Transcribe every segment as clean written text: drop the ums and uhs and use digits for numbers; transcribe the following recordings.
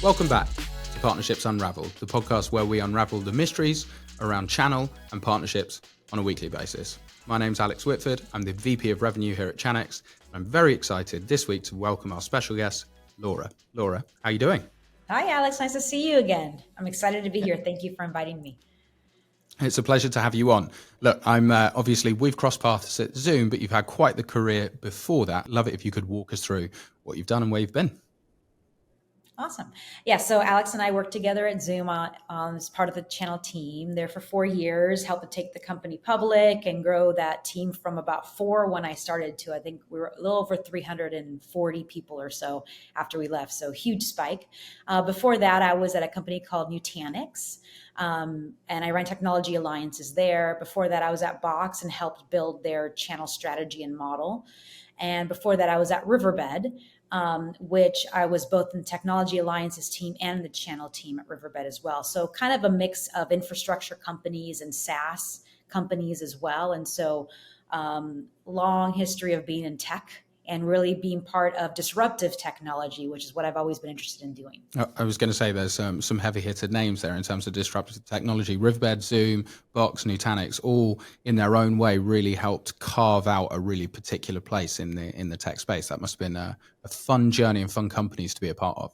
Welcome back to Partnerships Unraveled, the podcast where we unravel the mysteries around channel and partnerships on a weekly basis. My name's Alex Whitford. I'm the VP of Revenue here at Channext. I'm very excited this week to welcome our special guest, Laura. Laura, how are you doing? Hi, Alex. Nice to see you again. I'm excited to be here. Thank you for inviting me. It's a pleasure to have you on. Look, I'm obviously, we've crossed paths at Zoom, but you've had quite the career before that. Love it if you could walk us through what you've done and where you've been. Awesome. Yeah, so Alex and I worked together at Zoom as part of the channel team there for 4 years, helped to take the company public and grow that team from about 4 when I started to, I think we were a little over 340 people or so after we left. So huge spike. Before that, I was at a company called Channext. And I ran technology alliances there. Before that, I was at Box and helped build their channel strategy and model. And before that, I was at Riverbed, which I was both in the technology alliances team and the channel team at Riverbed as well. So kind of a mix of infrastructure companies and SaaS companies as well. And so long history of being in tech and really being part of disruptive technology, which is what I've always been interested in doing. I was going to say there's some heavy-hitter names there in terms of disruptive technology. Riverbed, Zoom, Box, Nutanix, all in their own way really helped carve out a really particular place in the tech space. That must have been a fun journey and fun companies to be a part of.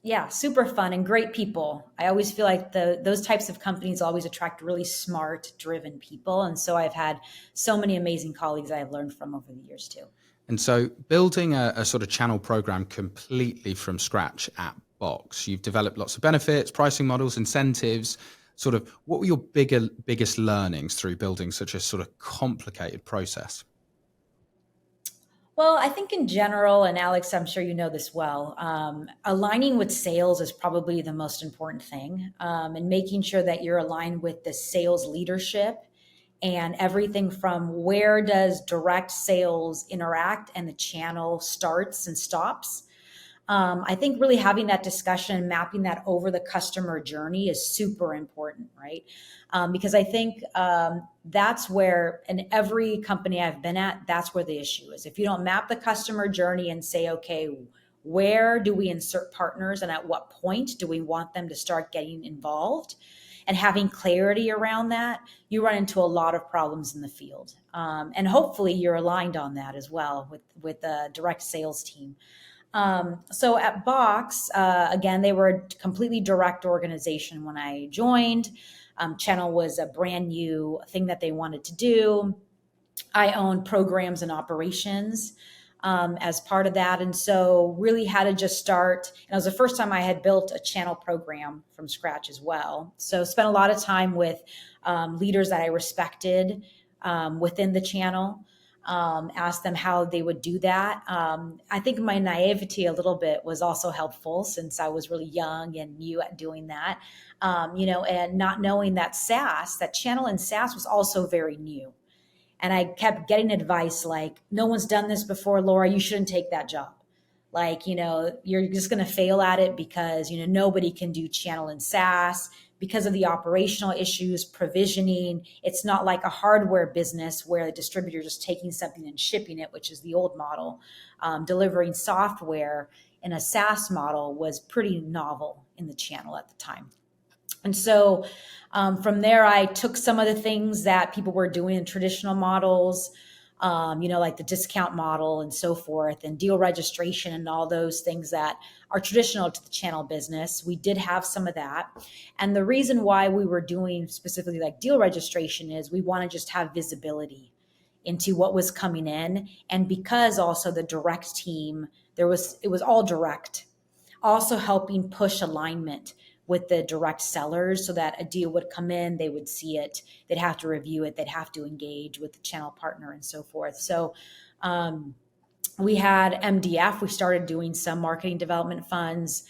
Yeah, super fun and great people. I always feel like those types of companies always attract really smart, driven people. And so I've had so many amazing colleagues I've learned from over the years too. And so building a sort of channel program completely from scratch at Box, you've developed lots of benefits, pricing models, incentives. Sort of what were your biggest learnings through building such a sort of complicated process? Well, I think in general, and Alex, I'm sure you know this well, aligning with sales is probably the most important thing, and making sure that you're aligned with the sales leadership and everything from where does direct sales interact and the channel starts and stops. I think really having that discussion and mapping that over the customer journey is super important, right? Because I think that's where, in every company I've been at, that's where the issue is. If you don't map the customer journey and say, okay, where do we insert partners and at what point do we want them to start getting involved? And having clarity around that, you run into a lot of problems in the field. And hopefully you're aligned on that as well with the direct sales team. So at Box, again, they were a completely direct organization when I joined. Channel was a brand new thing that they wanted to do. I owned programs and operations as part of that. And so really had to just start. And it was the first time I had built a channel program from scratch as well. So spent a lot of time with leaders that I respected within the channel. Asked them how they would do that. I think my naivety a little bit was also helpful since I was really young and new at doing that, and not knowing that SaaS, that channel in SaaS was also very new. And I kept getting advice like, no one's done this before, Laura, you shouldn't take that job. Like, you're just going to fail at it because, nobody can do channel in SaaS because of the operational issues, provisioning. It's not like a hardware business where the distributor is just taking something and shipping it, which is the old model. Delivering software in a SaaS model was pretty novel in the channel at the time. And so from there, I took some of the things that people were doing in traditional models, like the discount model and so forth, and deal registration and all those things that are traditional to the channel business. We did have some of that. And the reason why we were doing specifically like deal registration is we want to just have visibility into what was coming in. And because also the direct team, it was all direct, also helping push alignment with the direct sellers so that a deal would come in, they would see it, they'd have to review it, they'd have to engage with the channel partner and so forth. So we had MDF, we started doing some marketing development funds.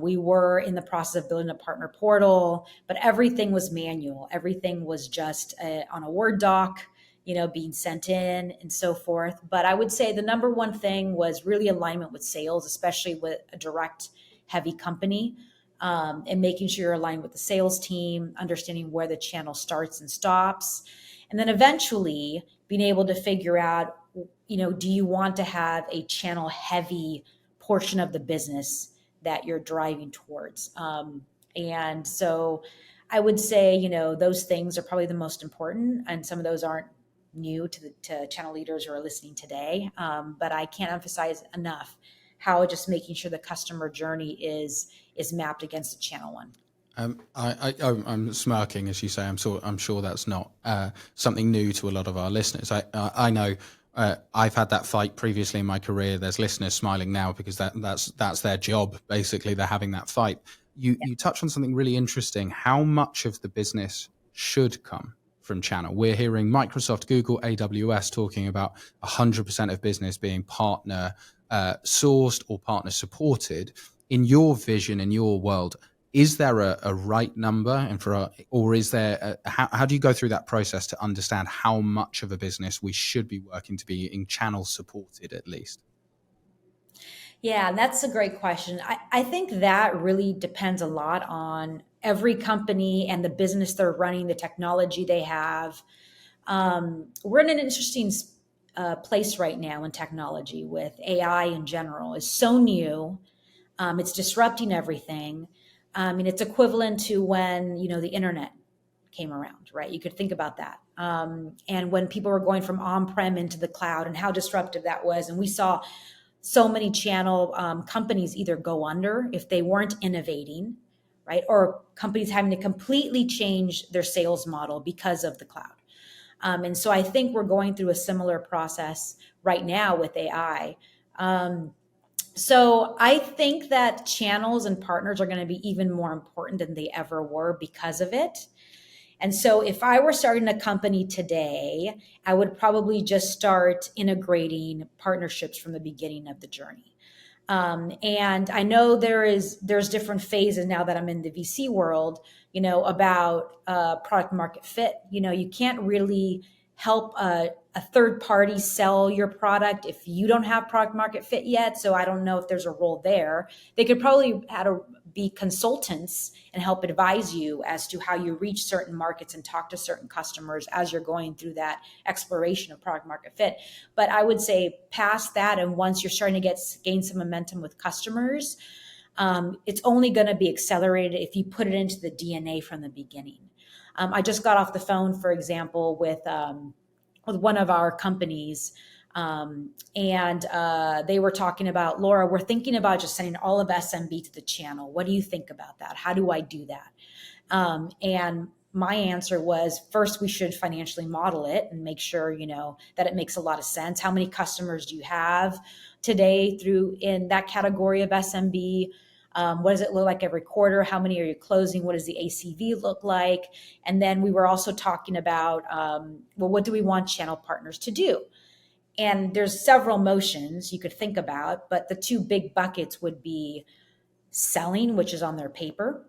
We were in the process of building a partner portal, but everything was manual. Everything was just on a Word doc, being sent in and so forth. But I would say the number one thing was really alignment with sales, especially with a direct heavy company. And making sure you're aligned with the sales team, understanding where the channel starts and stops. And then eventually being able to figure out, do you want to have a channel heavy portion of the business that you're driving towards. And so I would say, those things are probably the most important, and some of those aren't new to channel leaders who are listening today. But I can't emphasize enough how just making sure the customer journey is mapped against the channel one. I'm smirking as you say. I'm sure that's not something new to a lot of our listeners. I know I've had that fight previously in my career. There's listeners smiling now because that's their job. Basically, they're having that fight. You touched on something really interesting. How much of the business should come from channel? We're hearing Microsoft, Google, AWS talking about 100% of business being partner sourced or partner supported. In your vision, in your world, is there a right number, and or is there how do you go through that process to understand how much of a business we should be working to be in channel supported at least? Yeah, that's a great question. I think that really depends a lot on every company and the business they're running, the technology they have. We're in an interesting place right now in technology with AI in general. It's so new. It's disrupting everything. And it's equivalent to when, the internet came around, right? You could think about that. And when people were going from on-prem into the cloud and how disruptive that was. And we saw so many channel companies either go under if they weren't innovating, right? Or companies having to completely change their sales model because of the cloud. And so I think we're going through a similar process right now with AI. So I think that channels and partners are going to be even more important than they ever were because of it. And so if I were starting a company today, I would probably just start integrating partnerships from the beginning of the journey. And I know there's different phases now that I'm in the VC world, about product market fit. You can't really help a third party sell your product if you don't have product market fit yet. So I don't know if there's a role there. They could probably be consultants and help advise you as to how you reach certain markets and talk to certain customers as you're going through that exploration of product market fit. But I would say past that, and once you're starting to gain some momentum with customers, it's only going to be accelerated if you put it into the DNA from the beginning. I just got off the phone, for example, with one of our companies, and they were talking about, Laura, we're thinking about just sending all of SMB to the channel. What do you think about that? How do I do that? And my answer was, first, we should financially model it and make sure, that it makes a lot of sense. How many customers do you have today in that category of SMB? What does it look like every quarter? How many are you closing? What does the ACV look like? And then we were also talking about, what do we want channel partners to do? And there's several motions you could think about, but the two big buckets would be selling, which is on their paper,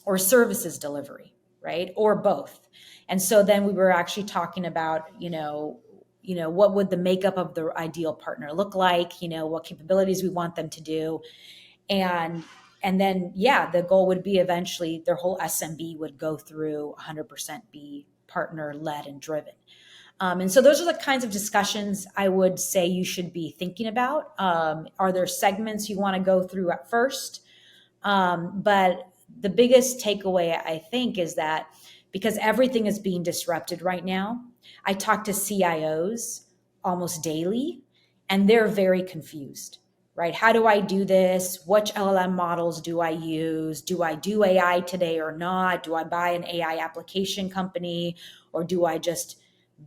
or services delivery, right? Or both. And so then we were actually talking about, what would the makeup of the ideal partner look like? What capabilities we want them to do. And then, the goal would be eventually their whole SMB would go through 100% be partner led and driven. And so those are the kinds of discussions I would say you should be thinking about. Are there segments you want to go through at first? But the biggest takeaway, I think, is that because everything is being disrupted right now, I talk to CIOs almost daily, and they're very confused. Right? How do I do this? Which LLM models do I use? Do I do AI today or not? Do I buy an AI application company, or do I just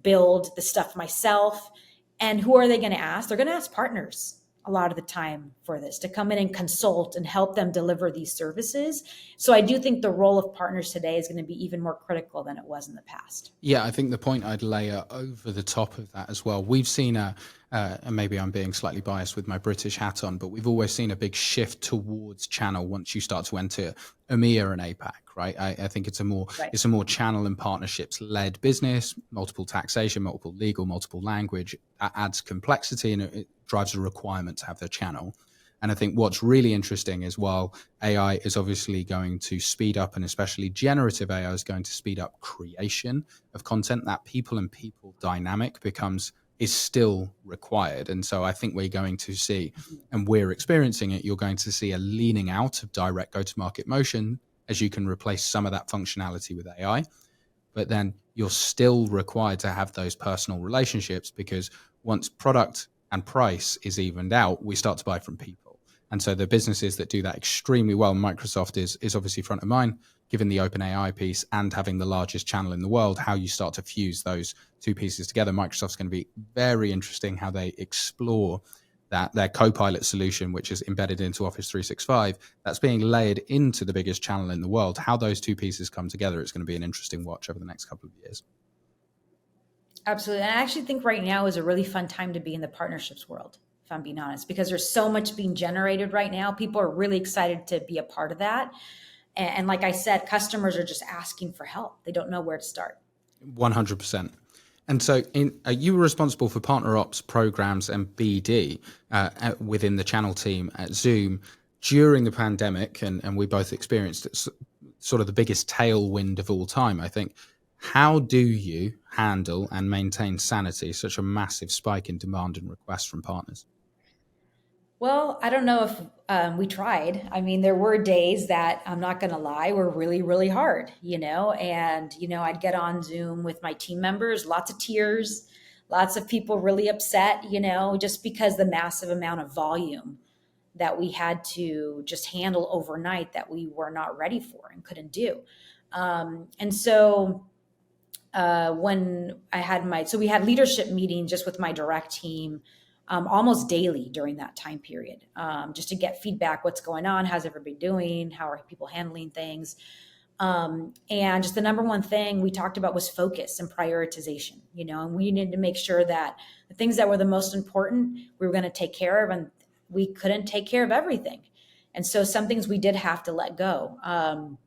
build the stuff myself? And who are they going to ask? They're going to ask partners a lot of the time for this, to come in and consult and help them deliver these services. So I do think the role of partners today is going to be even more critical than it was in the past. Yeah, I think the point I'd layer over the top of that as well, we've seen and maybe I'm being slightly biased with my British hat on, but we've always seen a big shift towards channel once you start to enter EMEA and APAC, right? I think it's a more channel and partnerships led business, multiple taxation, multiple legal, multiple language. That adds complexity, and it drives a requirement to have the channel. And I think what's really interesting is, while AI is obviously going to speed up, and especially generative AI is going to speed up creation of content, that people and people dynamic becomes is still required. And so I think we're going to see, and we're experiencing it, you're going to see a leaning out of direct go-to-market motion as you can replace some of that functionality with AI. But then you're still required to have those personal relationships, because once product and price is evened out, we start to buy from people. And so the businesses that do that extremely well, Microsoft is obviously front of mind, given the open AI piece and having the largest channel in the world. How you start to fuse those two pieces together, Microsoft's going to be very interesting how they explore that their Copilot solution, which is embedded into Office 365, that's being layered into the biggest channel in the world. How those two pieces come together, it's going to be an interesting watch over the next couple of years. Absolutely. And I actually think right now is a really fun time to be in the partnerships world, if I'm being honest, because there's so much being generated right now. People are really excited to be a part of that. And like I said, customers are just asking for help. They don't know where to start. 100%. And so you were responsible for partner ops programs and BD within the channel team at Zoom during the pandemic. And we both experienced it, sort of the biggest tailwind of all time, I think. How do you handle and maintain sanity, such a massive spike in demand and requests from partners? Well, I don't know if we tried. I mean, there were days that, I'm not going to lie, were really, really hard, and, I'd get on Zoom with my team members, lots of tears, lots of people really upset, just because the massive amount of volume that we had to just handle overnight that we were not ready for and couldn't do. And so when we had leadership meetings just with my direct team almost daily during that time period, just to get feedback, what's going on, how's everybody doing, how are people handling things. And just the number one thing we talked about was focus and prioritization, and we needed to make sure that the things that were the most important, we were going to take care of, and we couldn't take care of everything. And so some things we did have to let go. And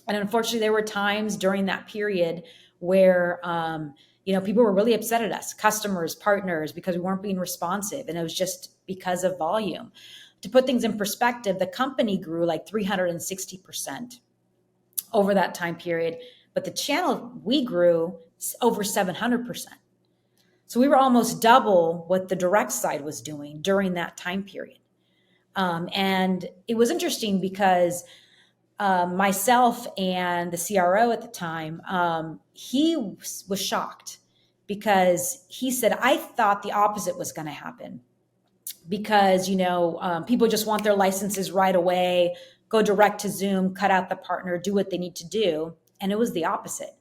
unfortunately, there were times during that period where, people were really upset at us, customers, partners, because we weren't being responsive. And it was just because of volume. To put things in perspective, the company grew like 360% over that time period, but the channel, we grew over 700%. So we were almost double what the direct side was doing during that time period. And it was interesting because myself and the CRO at the time, he was shocked because he said, I thought the opposite was going to happen because, people just want their licenses right away, go direct to Zoom, cut out the partner, do what they need to do. And it was the opposite.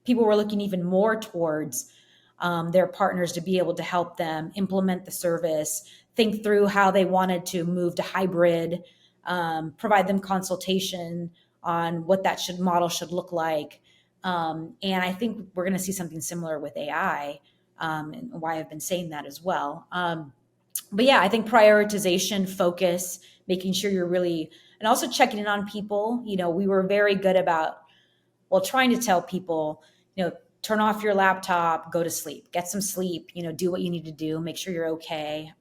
People were looking even more towards their partners to be able to help them implement the service, think through how they wanted to move to hybrid, provide them consultation on what that model should look like. And I think we're going to see something similar with AI, and why I've been saying that as well. But yeah, I think prioritization, focus, making sure you're really, and also checking in on people. We were very good about, trying to tell people, turn off your laptop, go to sleep, get some sleep, do what you need to do, make sure you're okay.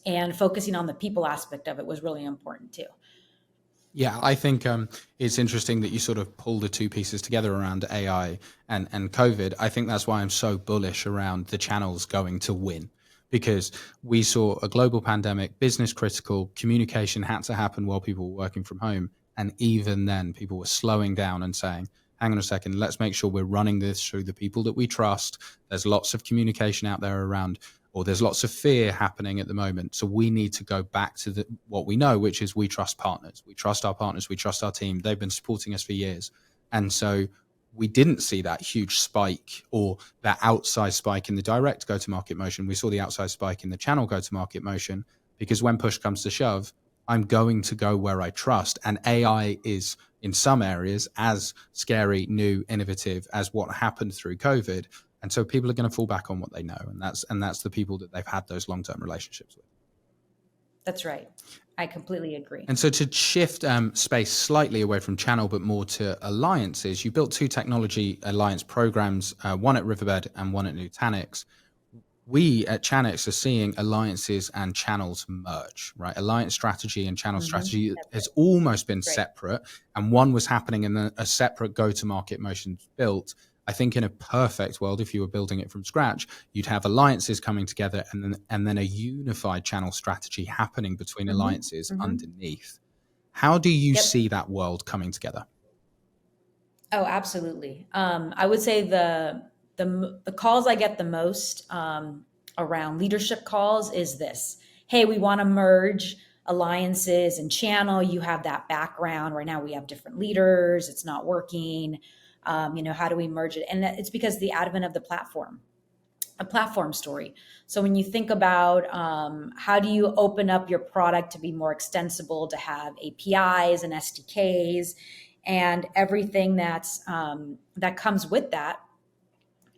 And focusing on the people aspect of it was really important too. Yeah, I think it's interesting that you sort of pull the two pieces together around AI and COVID. I think that's why I'm so bullish around the channels going to win, because we saw a global pandemic, business critical, communication had to happen while people were working from home. And even then, people were slowing down and saying, hang on a second, let's make sure we're running this through the people that we trust. There's lots of communication out there around, or there's lots of fear happening at the moment. So we need to go back to what we know, which is we trust partners. We trust our partners. We trust our team. They've been supporting us for years. And so we didn't see that huge spike or that outsized spike in the direct go-to-market motion. We saw the outsized spike in the channel go-to-market motion, because when push comes to shove, I'm going to go where I trust. And AI is, in some areas, as scary, new, innovative as what happened through COVID. And so people are going to fall back on what they know. And that's the people that they've had those long-term relationships with. That's right. I completely agree. And so to shift space slightly away from channel, but more to alliances, you built two technology alliance programs, one at Riverbed and one at Nutanix. We at Channext are seeing alliances and channels merge, right? Alliance strategy and channel strategy has almost been separate, and one was happening in a separate go-to-market motion built. I think in a perfect world, if you were building it from scratch, you'd have alliances coming together and then a unified channel strategy happening between alliances underneath. How do you see that world coming together? Oh, absolutely. I would say the calls I get the most around leadership calls is this: hey, we want to merge alliances and channel. You have that background. Right now we have different leaders. It's not working. How do we merge it? And it's because the advent of the platform, a platform story. So when you think about how do you open up your product to be more extensible, to have APIs and SDKs and everything that comes with that,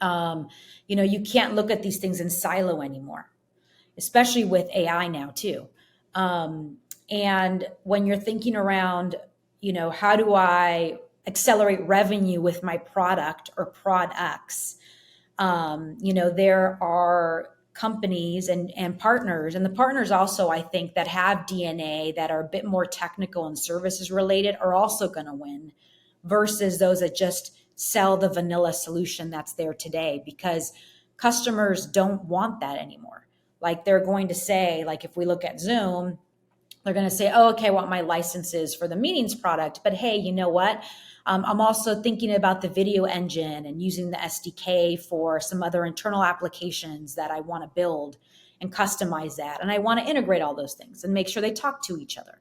you can't look at these things in silo anymore, especially with AI now too. And when you're thinking around, how do I accelerate revenue with my product or products? There are companies and partners, and the partners also, I think, that have DNA that are a bit more technical and services related are also going to win versus those that just sell the vanilla solution that's there today, because customers don't want that anymore. Like they're going to say, like if we look at Zoom, they're going to say, oh, okay, I want my licenses for the meetings product. But hey, you know what? I'm also thinking about the video engine and using the SDK for some other internal applications that I want to build and customize that. And I want to integrate all those things and make sure they talk to each other.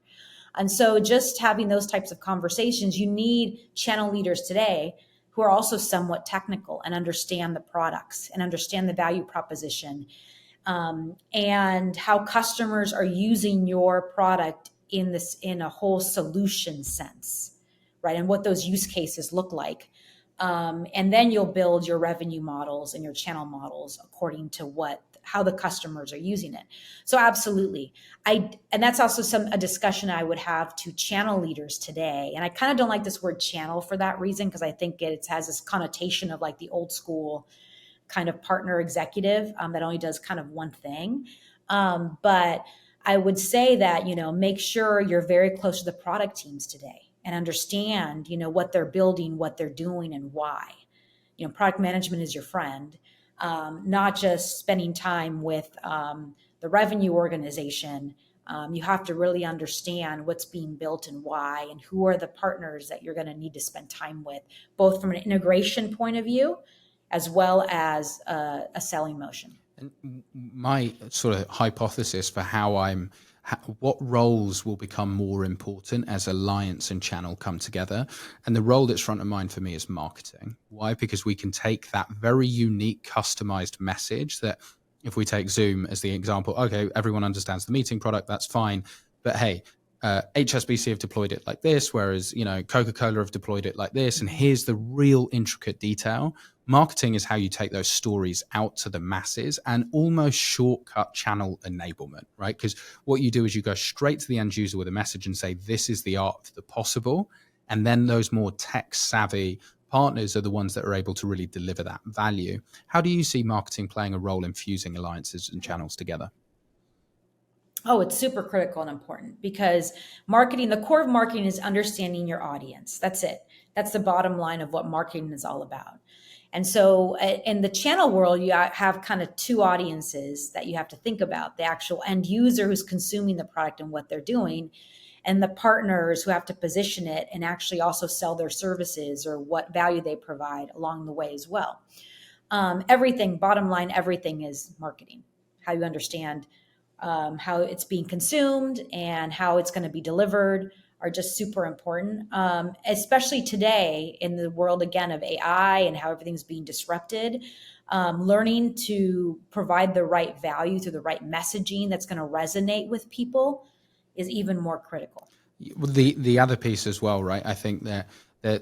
And so just having those types of conversations, you need channel leaders today who are also somewhat technical and understand the products and understand the value proposition, and how customers are using your product in a whole solution sense, right? And what those use cases look like. And then you'll build your revenue models and your channel models according to how the customers are using it. So absolutely. And that's also a discussion I would have to channel leaders today. And I kind of don't like this word channel for that reason, because I think it has this connotation of like the old school kind of partner executive that only does kind of one thing. But I would say that, make sure you're very close to the product teams today and understand, what they're building, what they're doing, and why. Product management is your friend, not just spending time with the revenue organization. You have to really understand what's being built and why, and who are the partners that you're going to need to spend time with, both from an integration point of view as well as a selling motion. And my sort of hypothesis for what roles will become more important as alliance and channel come together. And the role that's front of mind for me is marketing. Why? Because we can take that very unique, customized message that, if we take Zoom as the example, okay, everyone understands the meeting product, that's fine. But hey, HSBC have deployed it like this, whereas, Coca-Cola have deployed it like this. And here's the real intricate detail. Marketing is how you take those stories out to the masses and almost shortcut channel enablement, right? Because what you do is you go straight to the end user with a message and say, this is the art of the possible. And then those more tech savvy partners are the ones that are able to really deliver that value. How do you see marketing playing a role in fusing alliances and channels together? Oh, it's super critical and important, because the core of marketing is understanding your audience. That's it. That's the bottom line of what marketing is all about. And so in the channel world, you have kind of two audiences that you have to think about: the actual end user who's consuming the product and what they're doing, and the partners who have to position it and actually also sell their services or what value they provide along the way as well. Bottom line, everything is marketing. How you understand how it's being consumed and how it's going to be delivered are just super important, especially today in the world, again, of AI and how everything's being disrupted. Learning to provide the right value through the right messaging that's going to resonate with people is even more critical. The other piece as well, right? I think that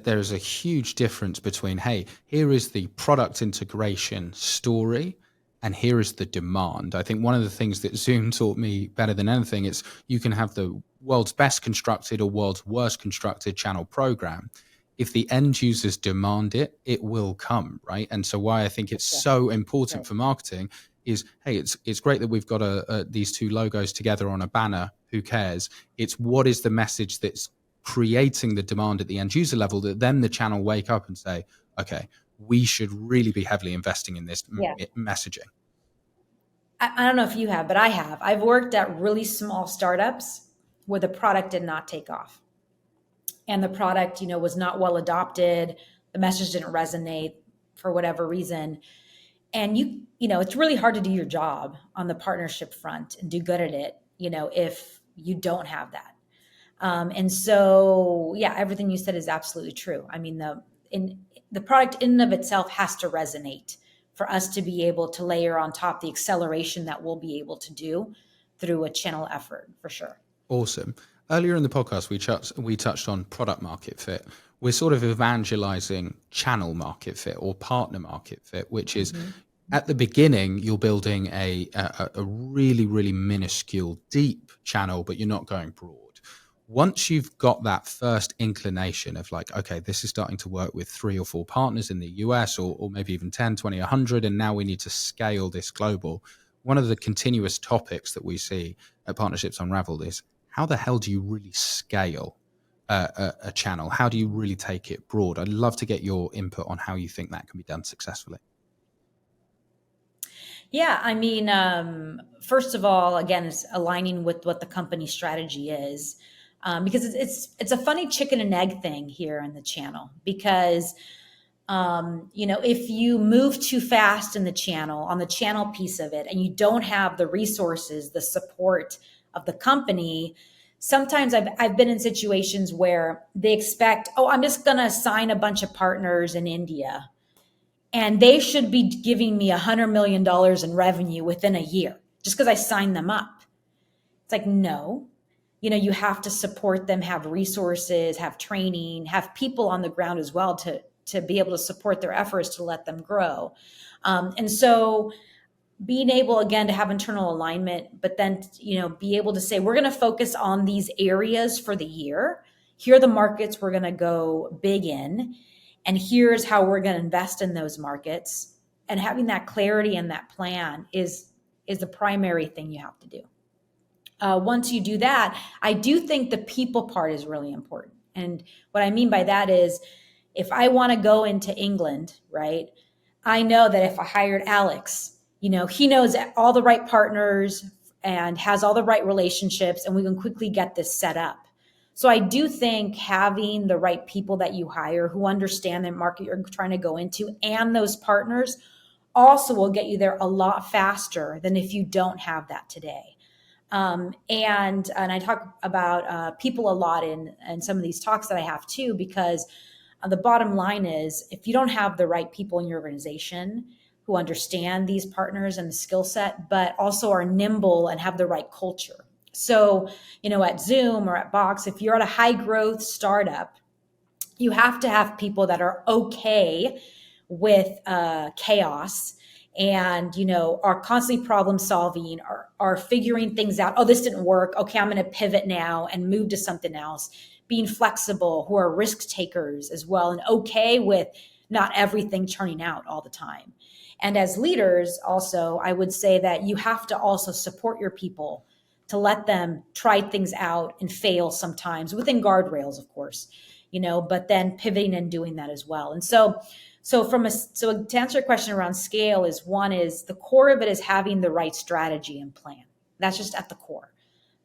there is a huge difference between, hey, here is the product integration story, and here is the demand. I think one of the things that Zoom taught me better than anything is you can have the world's best constructed or world's worst constructed channel program. If the end users demand it, it will come, right? And so why I think it's so important for marketing is, hey, it's great that we've got these two logos together on a banner. Who cares? It's what is the message that's creating the demand at the end user level that then the channel wake up and say, okay, we should really be heavily investing in this Yeah. messaging? I don't know if you have, but I have. I've worked at really small startups where the product did not take off. And the product, was not well adopted. The message didn't resonate for whatever reason. And it's really hard to do your job on the partnership front and do good at it, if you don't have that. And so, yeah, everything you said is absolutely true. I mean, the product in and of itself has to resonate for us to be able to layer on top the acceleration that we'll be able to do through a channel effort, for sure. Awesome. Earlier in the podcast, we touched on product market fit. We're sort of evangelizing channel market fit or partner market fit, which is at the beginning, you're building a really, really minuscule, deep channel, but you're not going broad. Once you've got that first inclination of like, okay, this is starting to work with 3 or 4 partners in the US or maybe even 10, 20, 100, and now we need to scale this global. One of the continuous topics that we see at Partnerships Unraveled is how the hell do you really scale a channel? How do you really take it broad? I'd love to get your input on how you think that can be done successfully. Yeah, I mean, first of all, again, it's aligning with what the company strategy is, because it's a funny chicken and egg thing here in the channel. Because if you move too fast in the channel, on the channel piece of it, and you don't have the resources, the support of the company, sometimes I've been in situations where they expect, oh, I'm just going to sign a bunch of partners in India, and they should be giving me $100 million in revenue within a year just because I signed them up. It's like, no, you have to support them, have resources, have training, have people on the ground as well to be able to support their efforts to let them grow. And so being able, again, to have internal alignment, but then, be able to say, we're going to focus on these areas for the year. Here are the markets we're going to go big in. And here's how we're going to invest in those markets. And having that clarity and that plan is the primary thing you have to do. Once you do that, I do think the people part is really important. And what I mean by that is, if I want to go into England, right, I know that if I hired Alex, he knows all the right partners and has all the right relationships, and we can quickly get this set up. So I do think having the right people that you hire who understand the market you're trying to go into and those partners also will get you there a lot faster than if you don't have that today. And I talk about people a lot in some of these talks that I have too, because the bottom line is, if you don't have the right people in your organization who understand these partners and the skill set, but also are nimble and have the right culture. So, at Zoom or at Box, if you're at a high growth startup, you have to have people that are okay with chaos and, are constantly problem solving, are figuring things out. Oh, this didn't work. Okay, I'm going to pivot now and move to something else. Being flexible, who are risk takers as well, and okay with not everything churning out all the time. And as leaders also, I would say that you have to also support your people to let them try things out and fail sometimes within guardrails, of course, but then pivoting and doing that as well. And so to answer your question around scale is, one is the core of it is having the right strategy and plan. That's just at the core.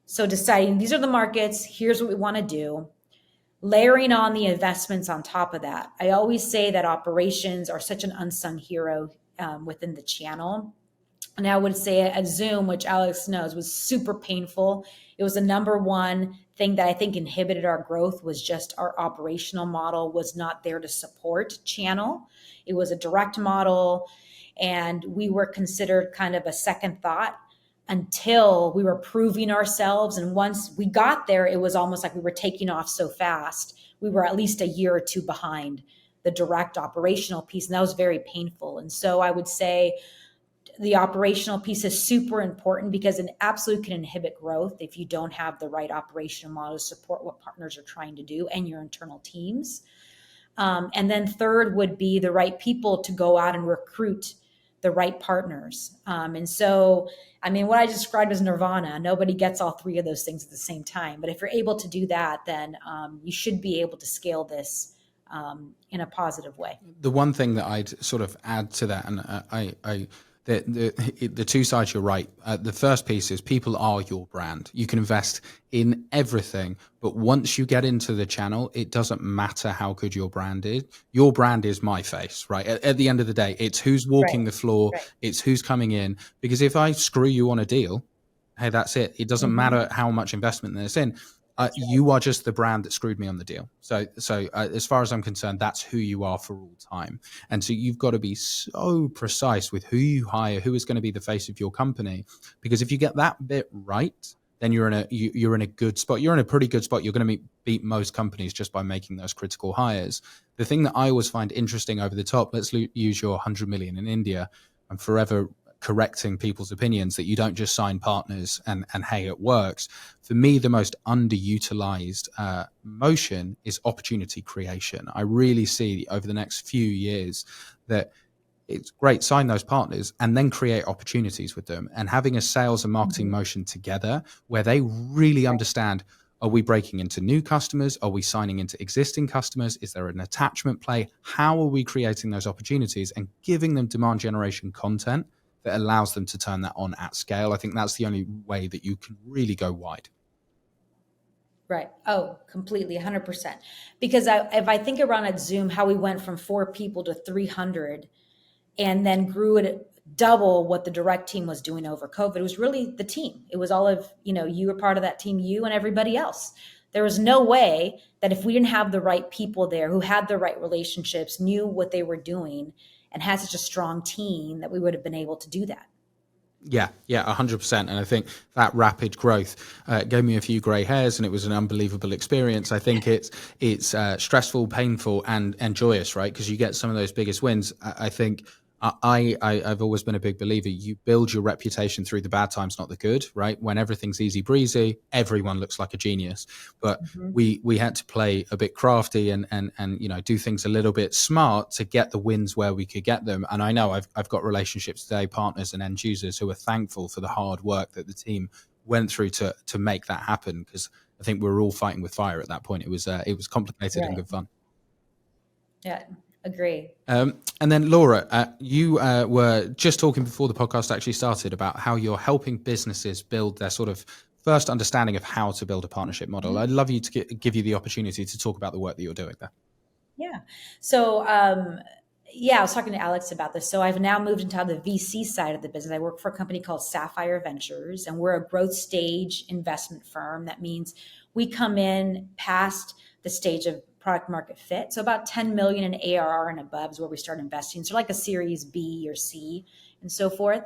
So deciding these are the markets, here's what we want to do, layering on the investments on top of that. I always say that operations are such an unsung hero within the channel. And I would say at Zoom, which Alex knows was super painful. It was the number one thing that I think inhibited our growth, was just our operational model was not there to support channel. It was a direct model, and we were considered kind of a second thought until we were proving ourselves. And once we got there, it was almost like we were taking off so fast. We were at least a year or two behind the direct operational piece, and that was very painful. And so I would say the operational piece is super important, because it absolutely can inhibit growth if you don't have the right operational model to support what partners are trying to do and your internal teams. And then third would be the right people to go out and recruit the right partners. And so, I mean, what I described as nirvana, nobody gets all three of those things at the same time. But if you're able to do that, then you should be able to scale this in a positive way. The one thing that I'd sort of add to that, and the two sides, you're right. The first piece is people are your brand. You can invest in everything, but once you get into the channel, it doesn't matter how good your brand is. Your brand is my face, right? At the end of the day, it's who's walking Right. the floor, Right. it's who's coming in. Because if I screw you on a deal, hey, that's it. It doesn't Mm-hmm. matter how much investment there's in. That's right. You are just the brand that screwed me on the deal. So as far as I'm concerned, that's who you are for all time. And so you've got to be so precise with who you hire, who is going to be the face of your company. Because if you get that bit right, then you're in a good spot. You're in a pretty good spot. You're going to beat most companies just by making those critical hires. The thing that I always find interesting over the top, let's use your 100 million in India. I'm forever correcting people's opinions that you don't just sign partners and hey, it works. For me, the most underutilized motion is opportunity creation. I really see over the next few years that it's great, sign those partners and then create opportunities with them, and having a sales and marketing motion together where they really understand, are we breaking into new customers? Are we signing into existing customers? Is there an attachment play? How are we creating those opportunities and giving them demand generation content that allows them to turn that on at scale? I think that's the only way that you can really go wide. Right. Oh, completely, 100%. Because if I think around at Zoom, how we went from 4 people to 300 and then grew it double what the direct team was doing over COVID, it was really the team. It was all of, you were part of that team, you and everybody else. There was no way that if we didn't have the right people there who had the right relationships, knew what they were doing, and had such a strong team, that we would have been able to do that. Yeah, 100%. And I think that rapid growth gave me a few gray hairs, and it was an unbelievable experience. I think it's stressful, painful, and joyous, right? Because you get some of those biggest wins. I think I've always been a big believer. You build your reputation through the bad times, not the good, right? When everything's easy breezy, everyone looks like a genius. But we had to play a bit crafty and do things a little bit smart to get the wins where we could get them. And I know I've got relationships today, partners and end users, who are thankful for the hard work that the team went through to make that happen. Because I think we were all fighting with fire at that point. It was complicated and good fun. Yeah. Agree. And then Laura, you were just talking before the podcast actually started about how you're helping businesses build their sort of first understanding of how to build a partnership model. I'd love you to give you the opportunity to talk about the work that you're doing there. Yeah. So, I was talking to Alex about this. So I've now moved into the VC side of the business. I work for a company called Sapphire Ventures, and we're a growth stage investment firm. That means we come in past the stage of product market fit. So about 10 million in ARR and above is where we start investing. So like a series B or C and so forth.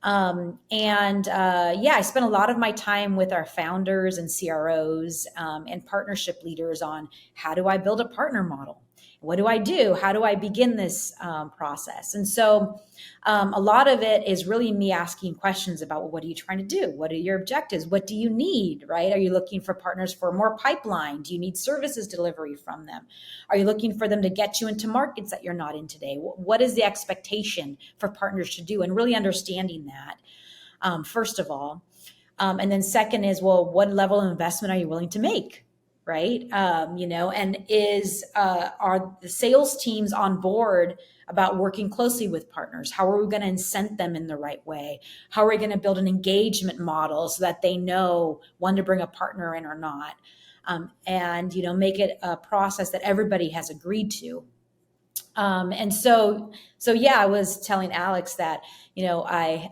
I spent a lot of my time with our founders and CROs and partnership leaders on how do I build a partner model? What do I do? How do I begin this process? And so a lot of it is really me asking questions about, well, what are you trying to do? What are your objectives? What do you need, right? Are you looking for partners for more pipeline? Do you need services delivery from them? Are you looking for them to get you into markets that you're not in today? What is the expectation for partners to do? And really understanding that, first of all. And then second is, well, what level of investment are you willing to make? Right. And are the sales teams on board about working closely with partners? How are we going to incent them in the right way? How are we going to build an engagement model so that they know when to bring a partner in or not? Make it a process that everybody has agreed to. I was telling Alex that, I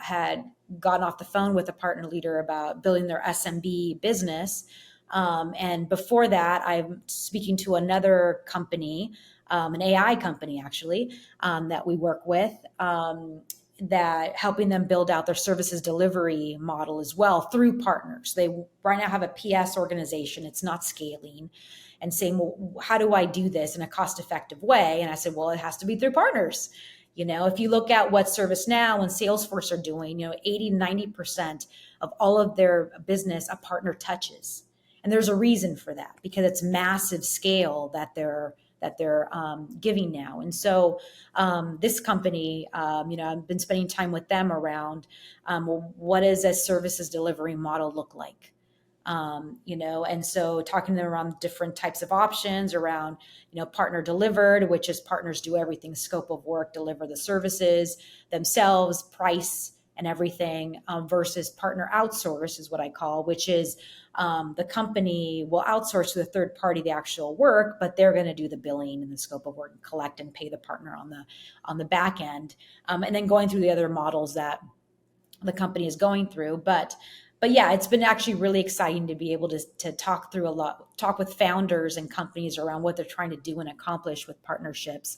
had gotten off the phone with a partner leader about building their SMB business. And before that, I'm speaking to another company, an AI company actually, that we work with, that helping them build out their services delivery model as well through partners. They right now have a PS organization. It's not scaling, and saying, well, how do I do this in a cost-effective way? And I said, well, it has to be through partners. If you look at what ServiceNow and Salesforce are doing, 80, 90% of all of their business, a partner touches. And there's a reason for that, because it's massive scale that they're giving now. And so this company, I've been spending time with them around, what does a services delivery model look like? And so talking to them around different types of options around, partner delivered, which is partners do everything, scope of work, deliver the services themselves, price and everything, versus partner outsource is what I call, which is the company will outsource to a third party the actual work, but they're going to do the billing and the scope of work and collect and pay the partner on the back end. And then going through the other models that the company is going through. But yeah, it's been actually really exciting to be able to talk with founders and companies around what they're trying to do and accomplish with partnerships,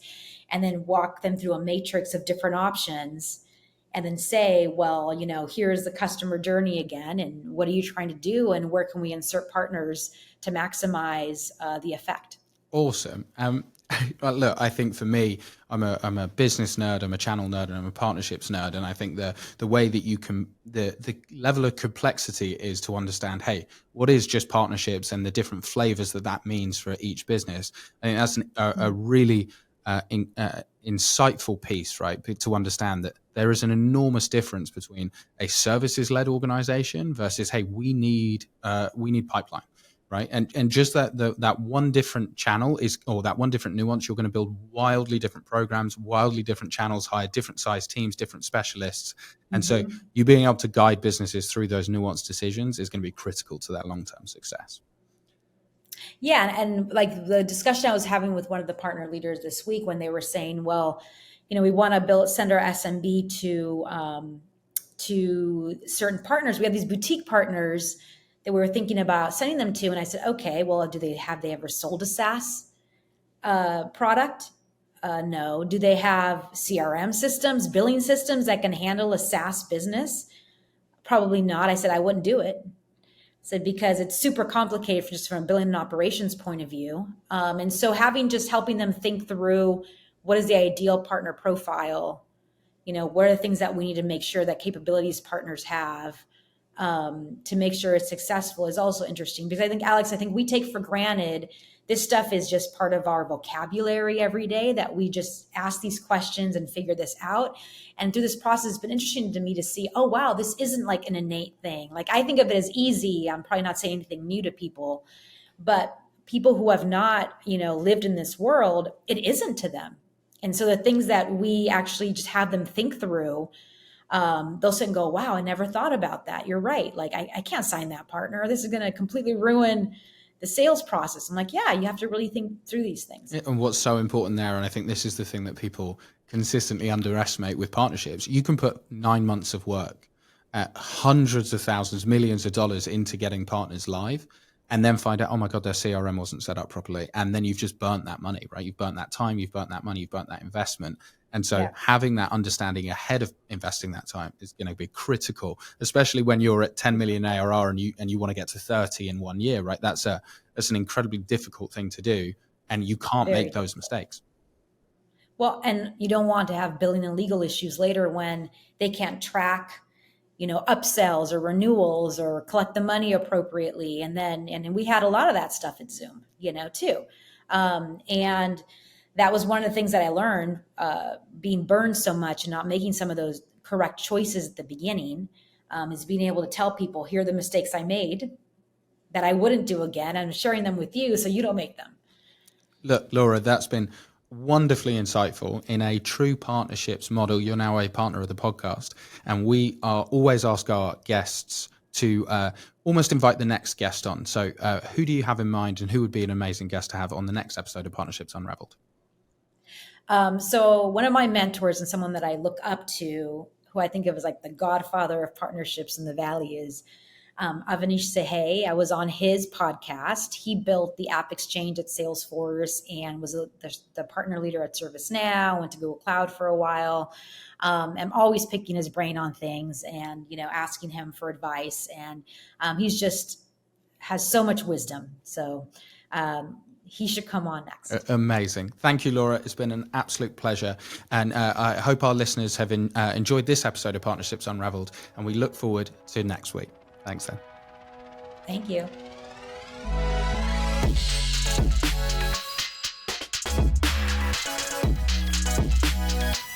and then walk them through a matrix of different options, and then say, well, here's the customer journey again, and what are you trying to do, and where can we insert partners to maximize the effect? Awesome. Well, look, I think for me, I'm a business nerd, I'm a channel nerd, and I'm a partnerships nerd. And I think the way that you can, the level of complexity is to understand, hey, what is just partnerships and the different flavors that means for each business. I think that's a really insightful piece, right? To understand that there is an enormous difference between a services-led organization versus, hey, we need pipeline. Right. And just that one different channel or that one different nuance, you're going to build wildly different programs, wildly different channels, hire different size teams, different specialists. And so you being able to guide businesses through those nuanced decisions is going to be critical to their long-term success. Yeah. And like the discussion I was having with one of the partner leaders this week, when they were saying, well, we want to send our SMB to certain partners. We have these boutique partners that we were thinking about sending them to. And I said, okay, well, have they ever sold a SaaS product? No. Do they have CRM systems, billing systems that can handle a SaaS business? Probably not. I said, I wouldn't do it. I said, because it's super complicated just from a billing and operations point of view. And so helping them think through what is the ideal partner profile, what are the things that we need to make sure that capabilities partners have, to make sure it's successful is also interesting. Because I think, Alex, we take for granted this stuff is just part of our vocabulary every day, that we just ask these questions and figure this out. And through this process, it's been interesting to me to see, oh, wow, this isn't like an innate thing. Like, I think of it as easy. I'm probably not saying anything new to people, but people who have not, lived in this world, it isn't to them. And so the things that we actually just have them think through, they'll sit and go, wow, I never thought about that. You're right. Like, I can't sign that partner. This is going to completely ruin the sales process. I'm like, yeah, you have to really think through these things. And what's so important there, and I think this is the thing that people consistently underestimate with partnerships, you can put 9 months of work, hundreds of thousands, millions of dollars into getting partners live, and then find out, oh my God, their CRM wasn't set up properly. And then you've just burnt that money, right? You've burnt that time, you've burnt that money, you've burnt that investment. And so having that understanding ahead of investing that time is going to be critical, especially when you're at 10 million ARR and you want to get to 30 in 1 year, right? That's an incredibly difficult thing to do, and you can't make those mistakes. Well, and you don't want to have billing and legal issues later when they can't track, upsells or renewals or collect the money appropriately. And we had a lot of that stuff at Zoom, too. And that was one of the things that I learned, being burned so much and not making some of those correct choices at the beginning, is being able to tell people, here are the mistakes I made that I wouldn't do again, and sharing them with you so you don't make them. Look, Laura, that's been wonderfully insightful. In a true partnerships model, you're now a partner of the podcast, and we always ask our guests to almost invite the next guest on. So who do you have in mind, and who would be an amazing guest to have on the next episode of Partnerships Unraveled? So one of my mentors and someone that I look up to, who I think of as like the godfather of partnerships in the Valley, is Avanish Sahey. I was on his podcast. He built the App Exchange at Salesforce and was the partner leader at ServiceNow, went to Google Cloud for a while. I'm always picking his brain on things and, asking him for advice. And he's just has so much wisdom. So he should come on next. Amazing. Thank you, Laura. It's been an absolute pleasure. And I hope our listeners have enjoyed this episode of Partnerships Unraveled. And we look forward to next week. Thanks, then. Thank you.